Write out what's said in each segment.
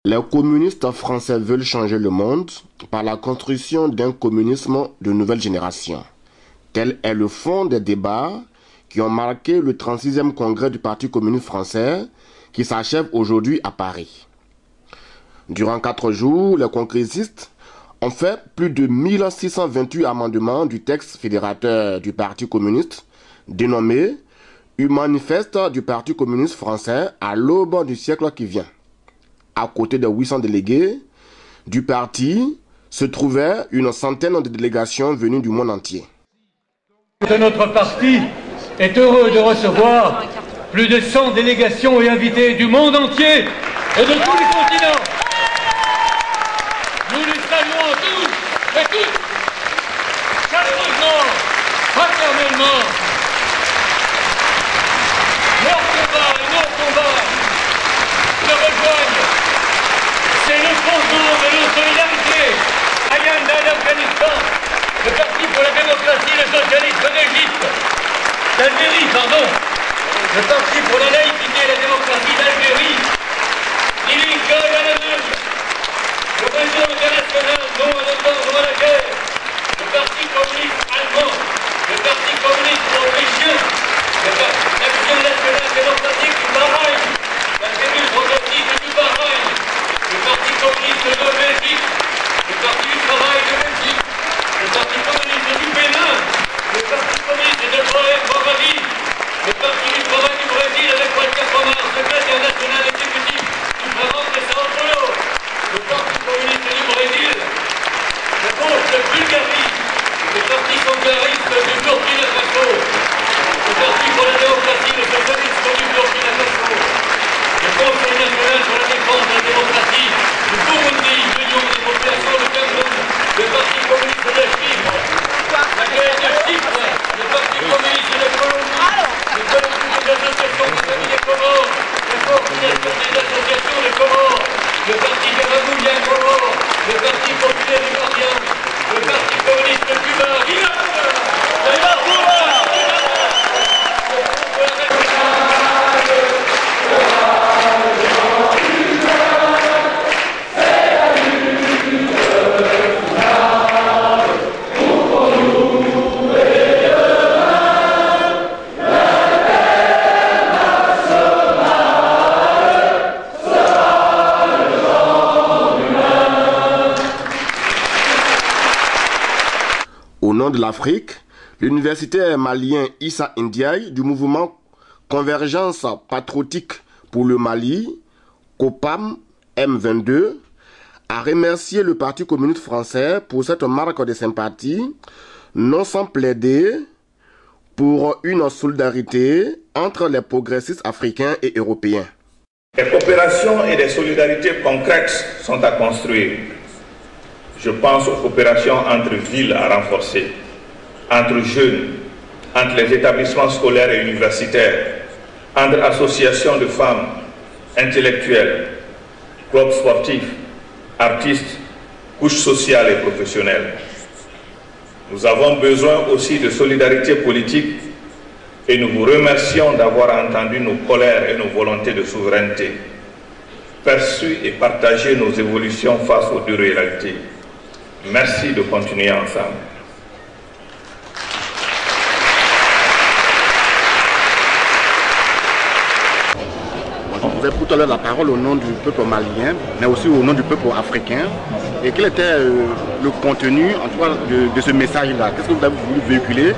Les communistes français veulent changer le monde par la construction d'un communisme de nouvelle génération. Tel est le fond des débats qui ont marqué le 36e congrès du Parti communiste français qui s'achève aujourd'hui à Paris. Durant 4 jours, les congressistes ont fait plus de 1628 amendements du texte fédérateur du Parti communiste dénommé « Un manifeste du Parti communiste français à l'aube du siècle qui vient ». À côté de 800 délégués du parti se trouvait une centaine de délégations venues du monde entier. Notre parti est heureux de recevoir plus de 100 délégations et invités du monde entier et de tous les continents. Nous les saluons tous et toutes, chaleureusement, fraternellement. Leurs combats et nos combats se rejoignent. C'est le fondement de nos solidarités. Ayanda d'Afghanistan, le Parti pour la démocratie et le socialisme d'Égypte, d'Algérie, pardon, le Parti pour la laïcité et la démocratie d'Algérie, Ilinka et Anadolu, le réseau international non à l'OTAN ou à la guerre, le Parti communiste allemand, le Parti communiste autrichien, l'Action nationale démocratique du Bahreïn, la cellule progressive du Bahreïn, le Parti communiste de Belgique, le Parti du travail de Belgique, le Parti communiste du Bénin, le Parti communiste de Moravie, le Parti du travail du Brésil avec Walter Pomar, secrétaire national exécutif du Front de Sao Paulo, le Parti communiste du Brésil, le gauche de Bulgarie, le Parti communiste du Burkina Faso, le Parti pour la démocratie, le socialisme du Burkina Faso, le Conseil national pour la défense de la démocratie du Burundi, l'Union des populations de Cameroun, le Parti communiste de Chypre, la guerre de Chypre, le Parti communiste de Colombie, le collectif des associations des familles des Comores, la coordination des associations des Comores, le Parti de Raboulia Comores, le Parti populaire du Gardien, le Parti communiste de Cuba, viva Cuba! Viva Cuba! Au nom de l'Afrique, l'universitaire malien Issa Ndiaye du mouvement Convergence patriotique pour le Mali, COPAM M22, a remercié le Parti communiste français pour cette marque de sympathie, non sans plaider pour une solidarité entre les progressistes africains et européens. Des coopérations et des solidarités concrètes sont à construire. Je pense aux coopérations entre villes à renforcer, entre jeunes, entre les établissements scolaires et universitaires, entre associations de femmes, intellectuelles, clubs sportifs, artistes, couches sociales et professionnelles. Nous avons besoin aussi de solidarité politique et nous vous remercions d'avoir entendu nos colères et nos volontés de souveraineté, perçu et partagé nos évolutions face aux dures réalités. Merci de continuer ensemble. Vous avez pris tout à l'heure la parole au nom du peuple malien, mais aussi au nom du peuple africain. Et quel était le contenu en tout cas, de ce message-là? Qu'est-ce que vous avez voulu véhiculer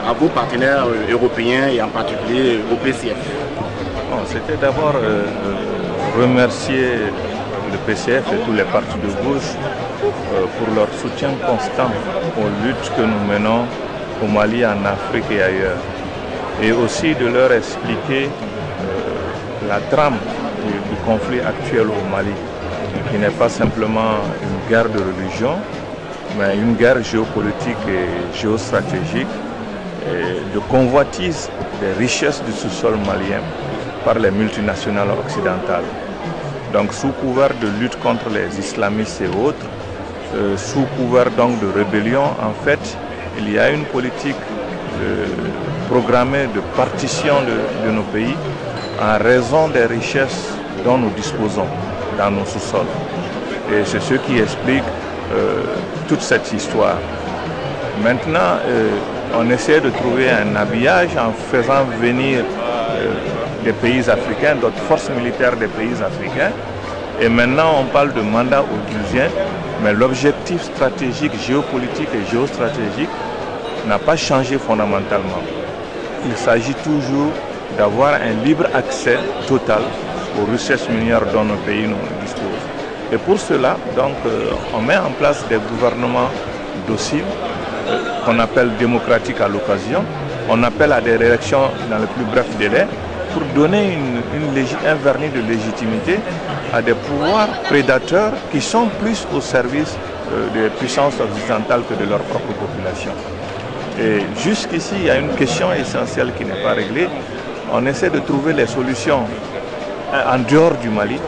à vos partenaires européens et en particulier au PCF? Bon, c'était d'abord remercier le PCF et tous les partis de gauche pour leur soutien constant aux luttes que nous menons au Mali, en Afrique et ailleurs. Et aussi de leur expliquer la trame du conflit actuel au Mali, qui n'est pas simplement une guerre de religion, mais une guerre géopolitique et géostratégique, et de convoitise des richesses du sous-sol malien par les multinationales occidentales. Donc sous couvert de lutte contre les islamistes et autres, sous couvert donc de rébellion, en fait, il y a une politique programmée de partition de nos pays en raison des richesses dont nous disposons. dans nos sous-sols. Et c'est ce qui explique toute cette histoire. Maintenant, on essaie de trouver un habillage en faisant venir des pays africains, d'autres forces militaires des pays africains. Et maintenant, on parle de mandat oghusien, mais l'objectif stratégique, géopolitique et géostratégique n'a pas changé fondamentalement. Il s'agit toujours d'avoir un libre accès total aux richesses minières dont nos pays nous disposent. Et pour cela, donc, on met en place des gouvernements dociles, qu'on appelle démocratiques à l'occasion. On appelle à des élections dans le plus bref délai pour donner un vernis de légitimité à des pouvoirs prédateurs qui sont plus au service des puissances occidentales que de leur propre population. Et jusqu'ici, il y a une question essentielle qui n'est pas réglée. On essaie de trouver les solutions en dehors du Mali.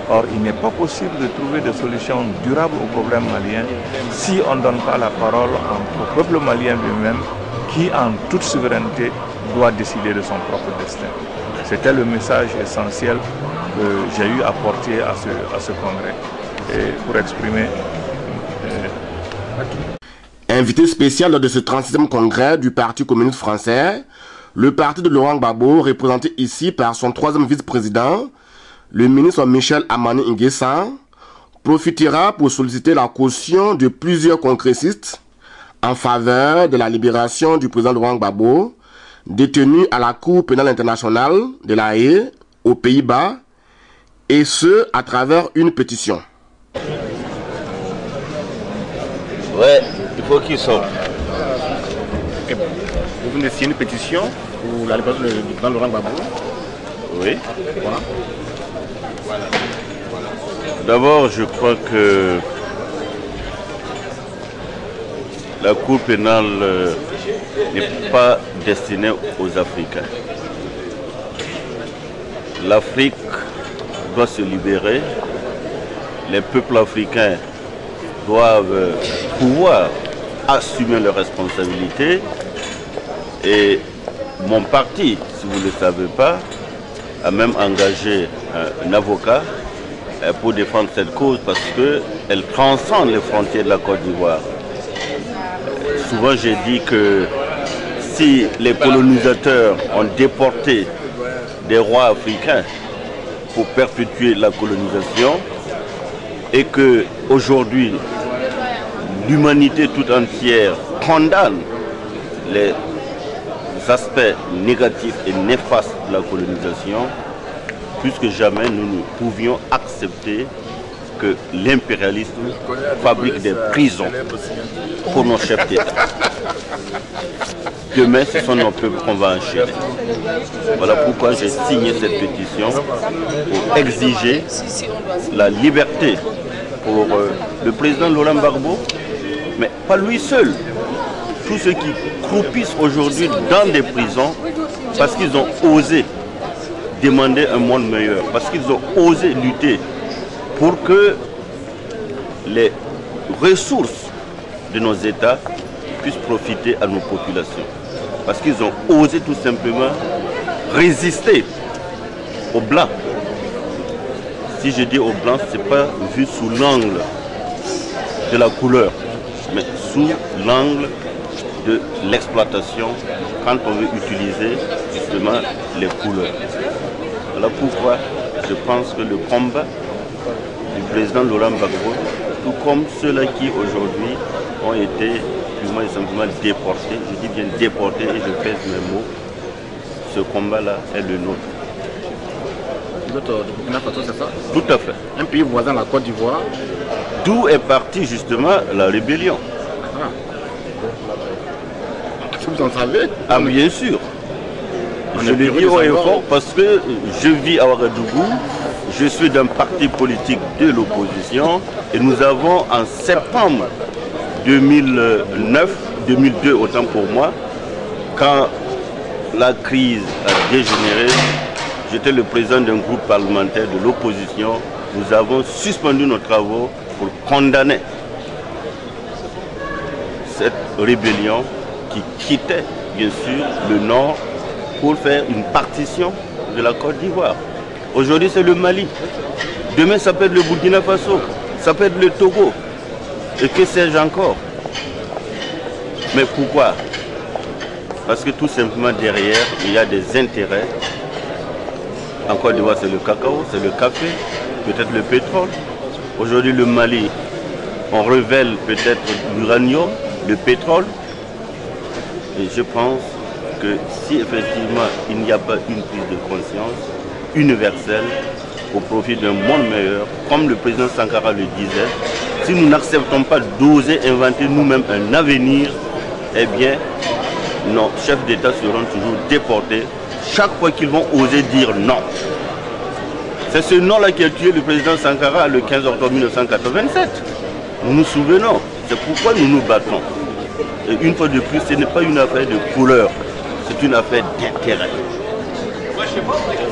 Or, il n'est pas possible de trouver des solutions durables au problème malien si on ne donne pas la parole au peuple malien lui-même qui, en toute souveraineté, doit décider de son propre destin. C'était le message essentiel que j'ai eu à porter à ce congrès et pour exprimer. Invité spécial lors de ce 36e congrès du Parti communiste français, le parti de Laurent Gbagbo, représenté ici par son 3e vice-président, le ministre Michel Amani Nguessa, profitera pour solliciter la caution de plusieurs congressistes en faveur de la libération du président Laurent Gbagbo, détenu à la Cour pénale internationale de La Haye, aux Pays-Bas, et ce, à travers une pétition. Ouais, il faut qu'ils sortent. Vous venez de signer une pétition pour la libération du président Laurent Gbagbo? Oui. Voilà. D'abord, je crois que la Cour pénale n'est pas destinée aux Africains. L'Afrique doit se libérer. Les peuples africains doivent pouvoir assumer leurs responsabilités. Et mon parti, si vous ne le savez pas, a même engagé un avocat pour défendre cette cause parce qu'elle transcende les frontières de la Côte d'Ivoire. Souvent j'ai dit que si les colonisateurs ont déporté des rois africains pour perpétuer la colonisation et que aujourd'hui l'humanité tout entière condamne les aspects négatifs et néfastes de la colonisation, plus que jamais nous ne pouvions accepter que l'impérialisme fabrique des prisons pour nos chefs d'État. Demain, ce sont nos peuples qu'on va enchaîner. Voilà pourquoi j'ai signé cette pétition pour exiger la liberté pour le président Laurent Gbagbo, mais pas lui seul. Tous ceux qui croupissent aujourd'hui dans des prisons parce qu'ils ont osé demander un monde meilleur, parce qu'ils ont osé lutter pour que les ressources de nos États puissent profiter à nos populations. Parce qu'ils ont osé tout simplement résister aux Blancs. Si je dis aux Blancs, ce n'est pas vu sous l'angle de la couleur, mais sous l'angle de l'exploitation quand on veut utiliser justement les couleurs. Voilà pourquoi je pense que le combat du président Laurent Gbagbo, tout comme ceux-là qui aujourd'hui ont été purement et simplement déportés, je dis bien déportés et je pèse mes mots, ce combat-là est le nôtre. De Burkina Faso, c'est ça? Tout à fait. Un pays voisin, la Côte d'Ivoire. D'où est partie justement la rébellion. Ah. Vous en savez? Ah bien sûr. Je le dis haut et fort parce que je vis à Ouagadougou, je suis d'un parti politique de l'opposition et nous avons en septembre 2002 autant pour moi, quand la crise a dégénéré, j'étais le président d'un groupe parlementaire de l'opposition, nous avons suspendu nos travaux pour condamner cette rébellion qui quittait bien sûr le nord pour faire une partition de la Côte d'Ivoire. Aujourd'hui c'est le Mali. Demain, ça peut être le Burkina Faso, ça peut être le Togo, et que sais-je encore. Mais pourquoi? Parce que tout simplement derrière, il y a des intérêts. En Côte d'Ivoire, c'est le cacao, c'est le café, peut-être le pétrole. Aujourd'hui, le Mali, on révèle peut-être l'uranium, le pétrole. Et je pense que si effectivement il n'y a pas une prise de conscience universelle au profit d'un monde meilleur, comme le président Sankara le disait, si nous n'acceptons pas d'oser inventer nous-mêmes un avenir, eh bien, nos chefs d'État seront toujours déportés chaque fois qu'ils vont oser dire non. C'est ce non-là qui a tué le président Sankara le 15 octobre 1987. Nous nous souvenons, c'est pourquoi nous nous battons. Et une fois de plus, ce n'est pas une affaire de couleur, c'est une affaire d'intérêt.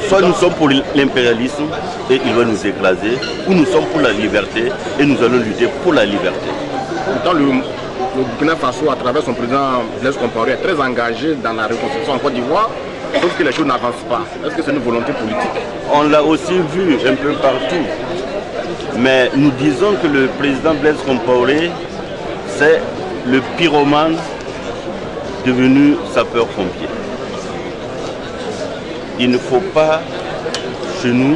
Soit nous sommes pour l'impérialisme et il va nous écraser, ou nous sommes pour la liberté et nous allons lutter pour la liberté. Pourtant, le Burkina Faso, à travers son président Blaise Compaoré, est très engagé dans la reconstruction en Côte d'Ivoire, sauf que les choses n'avancent pas. Est-ce que c'est une volonté politique? On l'a aussi vu un peu partout. Mais nous disons que le président Blaise Compaoré, c'est le pyromane devenu sapeur-pompier. Il ne faut pas, chez nous,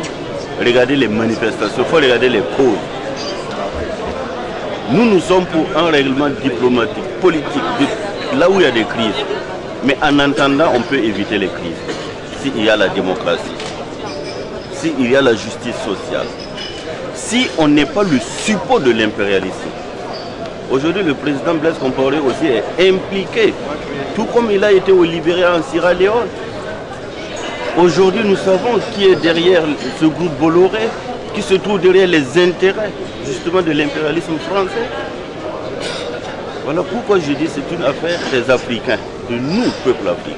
regarder les manifestations, il faut regarder les causes. Nous sommes pour un règlement diplomatique, politique, là où il y a des crises. Mais en attendant, on peut éviter les crises. S'il y a la démocratie, s'il y a la justice sociale, si on n'est pas le support de l'impérialisme. Aujourd'hui, le président Blaise Compaoré aussi est impliqué, tout comme il a été au Libéria en Sierra Leone. Aujourd'hui, nous savons qui est derrière ce groupe Bolloré, qui se trouve derrière les intérêts justement de l'impérialisme français. Voilà pourquoi je dis que c'est une affaire des Africains, de nous, peuple africain.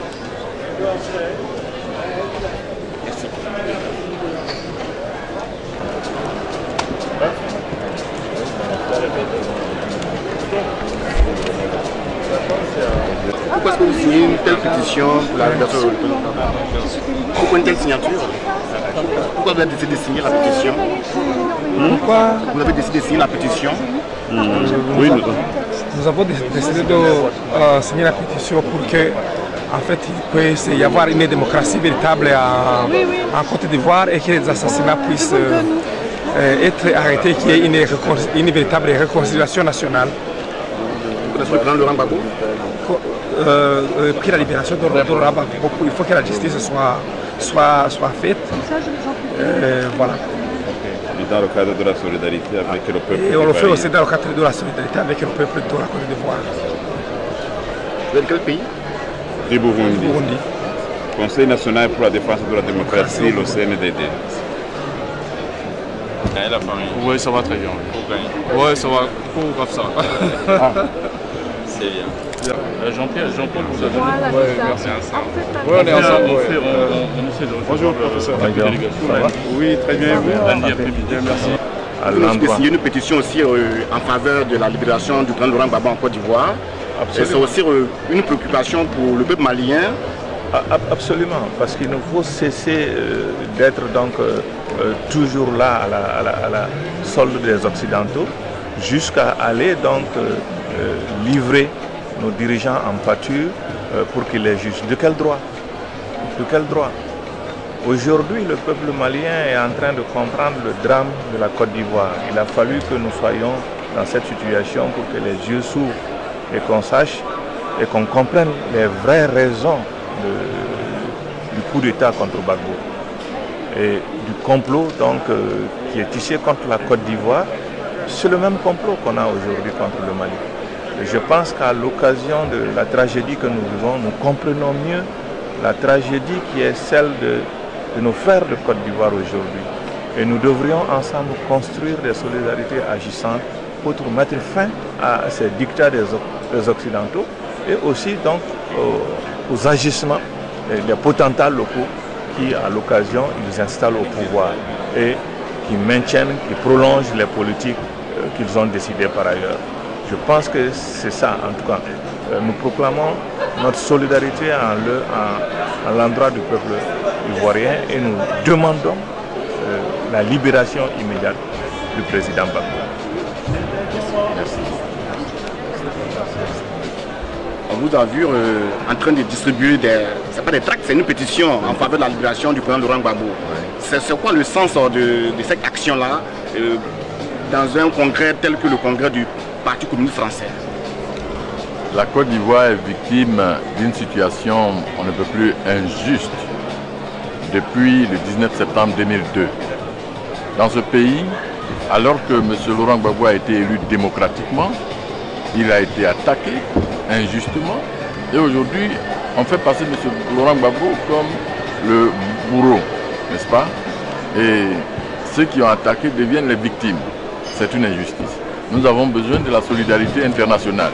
Merci. Pourquoi est-ce que vous signez une telle pétition pour la libération de l'État? Pourquoi une telle signature? Pourquoi vous avez décidé de signer la pétition? Pourquoi vous avez décidé de signer la pétition? Oui, nous avons décidé de signer la pétition pour que, en fait, il puisse y avoir une démocratie véritable en Côte d'Ivoire et que les assassinats puissent être arrêtés, qu'il y ait une véritable réconciliation nationale. Vous connaissez le président Laurent Gbagbo? Puis la libération de Laurent Gbagbo, il faut que la justice soit faite. Voilà. Dans le cadre de la solidarité avec le peuple. Et on le fait aussi dans le cadre de la solidarité avec le peuple de la Côte d'Ivoire. Vous êtes de quel pays? Du Burundi. Conseil national pour la défense de la démocratie, le CNDD. La famille. Oui, ça va très bien. Oui, ça va. Pour ça. C'est bien. Jean-Pierre, vous avez donné. Oui, merci. Oui, on est ensemble. Bonjour, professeur. Oui, très bien. Merci. Vous avez signé une pétition aussi en faveur de la libération du président Laurent Gbagbo en Côte d'Ivoire. C'est aussi une préoccupation pour le peuple malien. Absolument, parce qu'il nous faut cesser d'être donc toujours là à la solde des Occidentaux, jusqu'à aller donc livrer nos dirigeants en pâture pour qu'ils les jugent. De quel droit? De quel droit? Aujourd'hui, le peuple malien est en train de comprendre le drame de la Côte d'Ivoire. Il a fallu que nous soyons dans cette situation pour que les yeux s'ouvrent et qu'on sache et qu'on comprenne les vraies raisons du coup d'État contre Gbagbo et du complot donc, qui est tissé contre la Côte d'Ivoire. C'est le même complot qu'on a aujourd'hui contre le Mali. Et je pense qu'à l'occasion de la tragédie que nous vivons, nous comprenons mieux la tragédie qui est celle de nos frères de Côte d'Ivoire aujourd'hui. Et nous devrions ensemble construire des solidarités agissantes pour mettre fin à ces dictats des Occidentaux et aussi donc aux agissements des potentats locaux qui, à l'occasion, ils installent au pouvoir et qui maintiennent, qui prolongent les politiques qu'ils ont décidées par ailleurs. Je pense que c'est ça, en tout cas. Nous proclamons notre solidarité à l'endroit du peuple ivoirien et nous demandons la libération immédiate du président Gbagbo. Merci. On vous a vu en train de distribuer c'est pas des tracts, c'est une pétition en faveur de la libération du président Laurent Gbagbo. C'est quoi le sens de cette action-là dans un congrès tel que le congrès du Parti communiste français? La Côte d'Ivoire est victime d'une situation on ne peut plus injuste depuis le 19 septembre 2002. Dans ce pays, alors que M. Laurent Gbagbo a été élu démocratiquement, il a été attaqué injustement. Et aujourd'hui, on fait passer M. Laurent Gbagbo comme le bourreau, n'est-ce pas? Et ceux qui ont attaqué deviennent les victimes. C'est une injustice. Nous avons besoin de la solidarité internationale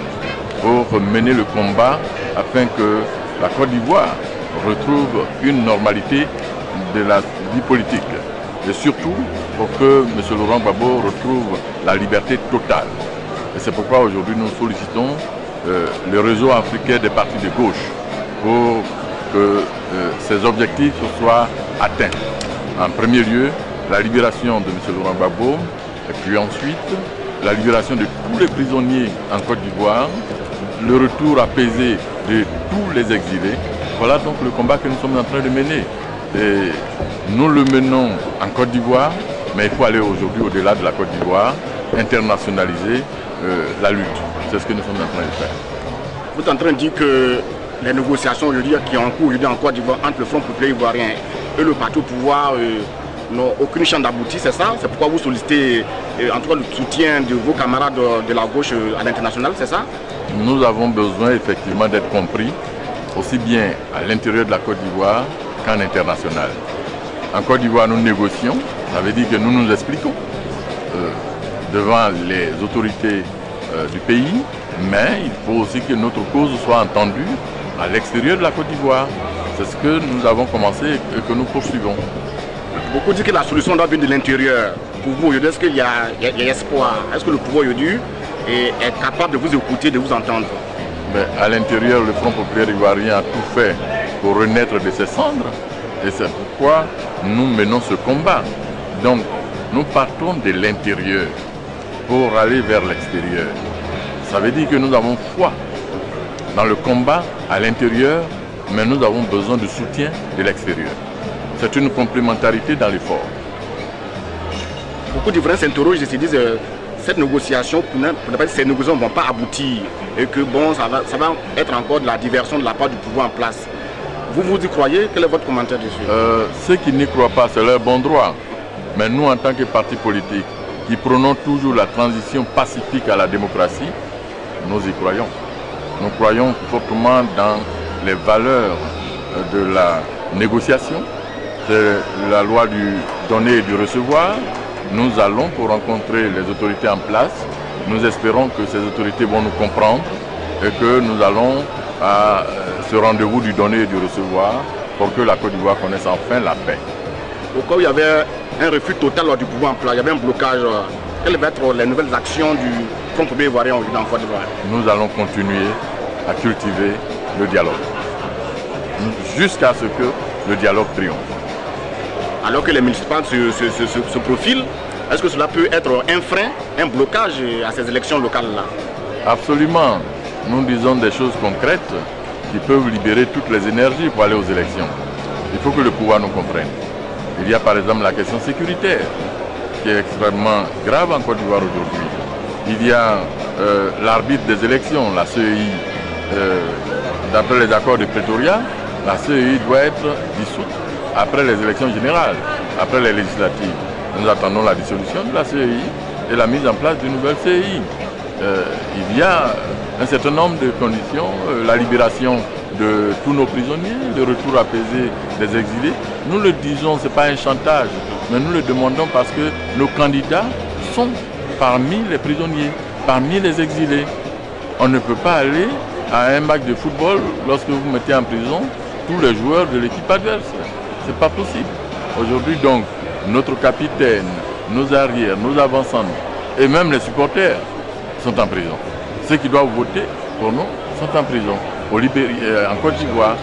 pour mener le combat afin que la Côte d'Ivoire retrouve une normalité de la vie politique. Et surtout pour que M. Laurent Gbagbo retrouve la liberté totale. Et c'est pourquoi aujourd'hui nous sollicitons le réseau africain des partis de gauche pour que ces objectifs soient atteints. En premier lieu, la libération de M. Laurent Gbagbo, et puis ensuite la libération de tous les prisonniers en Côte d'Ivoire, le retour apaisé de tous les exilés. Voilà donc le combat que nous sommes en train de mener. Et nous le menons en Côte d'Ivoire, mais il faut aller aujourd'hui au-delà de la Côte d'Ivoire, internationaliser la lutte. C'est ce que nous sommes en train de faire. Vous êtes en train de dire que les négociations aujourd'hui qui ont en cours aujourd'hui en Côte d'Ivoire entre le Front populaire ivoirien et le parti au pouvoir n'ont aucune chance d'aboutir, c'est ça? C'est pourquoi vous sollicitez en tout cas le soutien de vos camarades de la gauche à l'international, c'est ça? Nous avons besoin effectivement d'être compris, aussi bien à l'intérieur de la Côte d'Ivoire qu'en international. En Côte d'Ivoire, nous négocions, ça veut dire que nous nous expliquons devant les autorités du pays, mais il faut aussi que notre cause soit entendue à l'extérieur de la Côte d'Ivoire. C'est ce que nous avons commencé et que nous poursuivons. Beaucoup disent que la solution doit venir de l'intérieur. Pour vous, est-ce qu'il y a espoir? Est-ce que le pouvoir aujourd'hui est capable de vous écouter, de vous entendre? Mais à l'intérieur, le Front populaire ivoirien a tout fait pour renaître de ses cendres. Et c'est pourquoi nous menons ce combat. Donc, nous partons de l'intérieur pour aller vers l'extérieur. Ça veut dire que nous avons foi dans le combat à l'intérieur, mais nous avons besoin de soutien de l'extérieur. C'est une complémentarité dans l'effort. Beaucoup d'Ivoiriens s'interrogent et se disent cette négociation, ces négociations ne vont pas aboutir et que bon, ça va être encore de la diversion de la part du pouvoir en place. Vous y croyez? Quel est votre commentaire dessus? Ceux qui n'y croient pas, c'est leur bon droit. Mais nous, en tant que parti politique, qui prônons toujours la transition pacifique à la démocratie, nous y croyons. Nous croyons fortement dans les valeurs de la négociation. C'est la loi du donner et du recevoir. Nous allons pour rencontrer les autorités en place. Nous espérons que ces autorités vont nous comprendre et que nous allons à ce rendez-vous du donner et du recevoir pour que la Côte d'Ivoire connaisse enfin la paix. Pourquoi il y avait un refus total du pouvoir en place, il y avait un blocage? Quelles vont être les nouvelles actions du Front populaire ivoirien aujourd'hui en Côte d'Ivoire? Nous allons continuer à cultiver le dialogue jusqu'à ce que le dialogue triomphe. Alors que les municipales se profilent, est-ce que cela peut être un frein, un blocage à ces élections locales-là? Absolument. Nous disons des choses concrètes qui peuvent libérer toutes les énergies pour aller aux élections. Il faut que le pouvoir nous comprenne. Il y a par exemple la question sécuritaire qui est extrêmement grave en Côte d'Ivoire aujourd'hui. Il y a l'arbitre des élections, la CEI. D'après les accords de Pretoria, la CEI doit être dissoute après les élections générales, après les législatives. Nous attendons la dissolution de la CEI et la mise en place d'une nouvelle CEI. Il y a un certain nombre de conditions, la libération de tous nos prisonniers, le retour apaisé des exilés. Nous le disons, ce n'est pas un chantage, mais nous le demandons parce que nos candidats sont parmi les prisonniers, parmi les exilés. On ne peut pas aller à un match de football lorsque vous mettez en prison tous les joueurs de l'équipe adverse. Ce n'est pas possible. Aujourd'hui donc, notre capitaine, nos arrières, nos avançants et même les supporters sont en prison. Ceux qui doivent voter pour nous sont en prison. En Côte d'Ivoire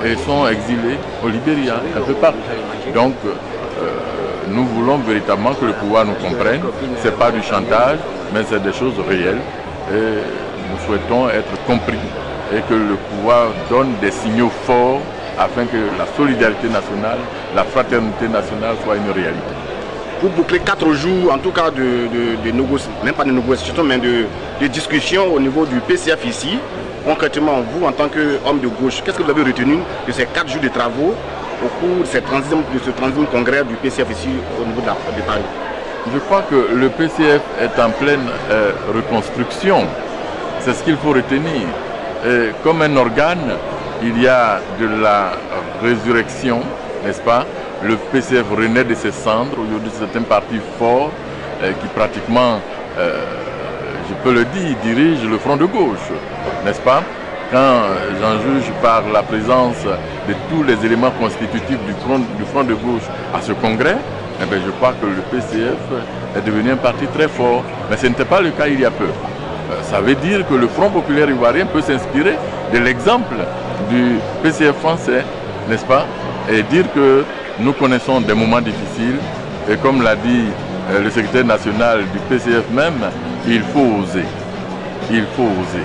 et sont exilés au Libéria, un peu partout. Donc, nous voulons véritablement que le pouvoir nous comprenne. Ce n'est pas du chantage, mais c'est des choses réelles. Et nous souhaitons être compris et que le pouvoir donne des signaux forts afin que la solidarité nationale, la fraternité nationale soit une réalité. Pour boucler 4 jours, en tout cas de négociations, même pas de négociations, mais de discussions au niveau du PCF ici, concrètement, vous, en tant qu'homme de gauche, qu'est-ce que vous avez retenu de ces 4 jours de travaux au cours de ce 30e congrès du PCF ici au niveau de Paris? Je crois que le PCF est en pleine reconstruction. C'est ce qu'il faut retenir. Et comme un organe, il y a de la résurrection, n'est-ce pas? Le PCF renaît de ses cendres. Aujourd'hui, c'est un parti fort qui pratiquement, je peux le dire, dirige le front de gauche, n'est-ce pas? Quand j'en juge par la présence de tous les éléments constitutifs du front de gauche à ce congrès, eh bien, je crois que le PCF est devenu un parti très fort. Mais ce n'était pas le cas il y a peu. Ça veut dire que le Front populaire ivoirien peut s'inspirer de l'exemple du PCF français, n'est-ce pas? Et dire que nous connaissons des moments difficiles. Et comme l'a dit le secrétaire national du PCF même, il faut oser. Il faut oser.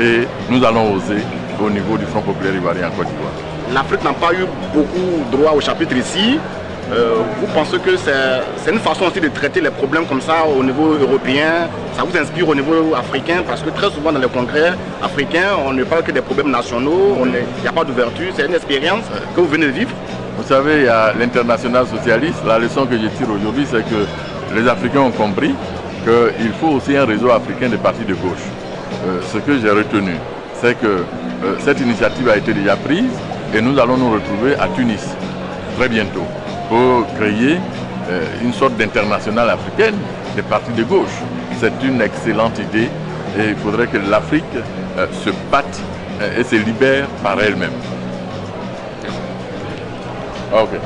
Et nous allons oser au niveau du Front populaire ivoirien en Côte d'Ivoire. L'Afrique n'a pas eu beaucoup droit au chapitre ici. Vous pensez que c'est une façon aussi de traiter les problèmes comme ça au niveau européen? Ça vous inspire au niveau africain? Parce que très souvent dans les congrès africains, on ne parle que des problèmes nationaux, il n'y a pas d'ouverture. C'est une expérience que vous venez de vivre? Vous savez, il y a l'international socialiste. La leçon que je tire aujourd'hui, c'est que les Africains ont compris qu'il faut aussi un réseau africain des partis de gauche. Ce que j'ai retenu, c'est que cette initiative a été déjà prise et nous allons nous retrouver à Tunis très bientôt pour créer une sorte d'internationale africaine des partis de gauche. C'est une excellente idée et il faudrait que l'Afrique se batte et se libère par elle-même. Ok.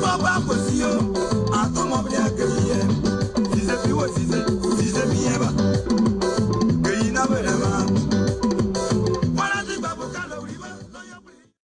Papa